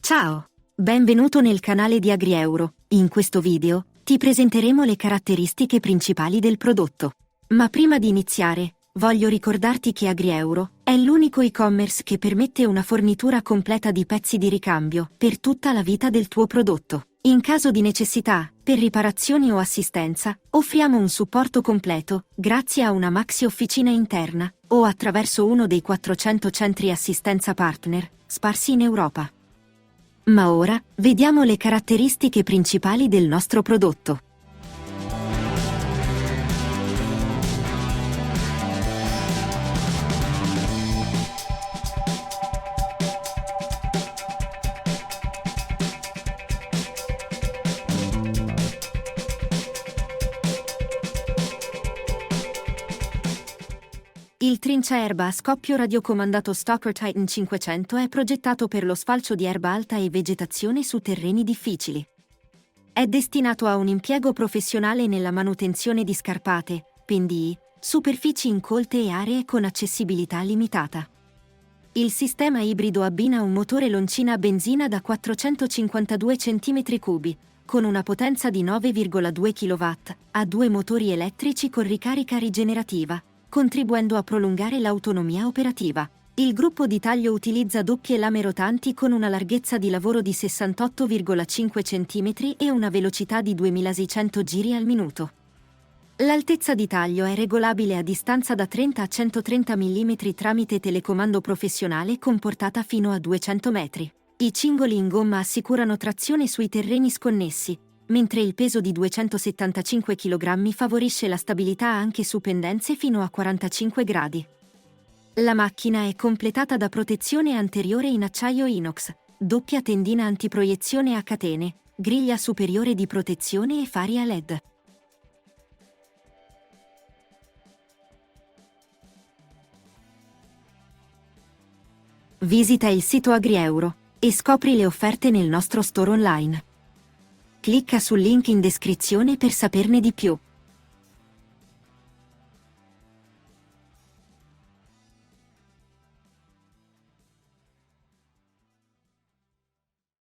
Ciao! Benvenuto nel canale di AgriEuro. In questo video ti presenteremo le caratteristiche principali del prodotto. Ma prima di iniziare, voglio ricordarti che AgriEuro è l'unico e-commerce che permette una fornitura completa di pezzi di ricambio per tutta la vita del tuo prodotto. In caso di necessità, per riparazioni o assistenza, offriamo un supporto completo grazie a una maxi officina interna o attraverso uno dei 400 centri assistenza partner sparsi in Europa. Ma ora, vediamo le caratteristiche principali del nostro prodotto. Il trinciaerba a scoppio radiocomandato Stalker Titan 500 è progettato per lo sfalcio di erba alta e vegetazione su terreni difficili. È destinato a un impiego professionale nella manutenzione di scarpate, pendii, superfici incolte e aree con accessibilità limitata. Il sistema ibrido abbina un motore loncina a benzina da 452 cm3, con una potenza di 9,2 kW, a due motori elettrici con ricarica rigenerativa, contribuendo a prolungare l'autonomia operativa. Il gruppo di taglio utilizza doppie lame rotanti con una larghezza di lavoro di 68,5 cm e una velocità di 2600 giri al minuto. L'altezza di taglio è regolabile a distanza da 30 a 130 mm tramite telecomando professionale con portata fino a 200 metri. I cingoli in gomma assicurano trazione sui terreni sconnessi, mentre il peso di 275 kg favorisce la stabilità anche su pendenze fino a 45 gradi. La macchina è completata da protezione anteriore in acciaio inox, doppia tendina antiproiezione a catene, griglia superiore di protezione e fari a LED. Visita il sito AgriEuro e scopri le offerte nel nostro store online. Clicca sul link in descrizione per saperne di più.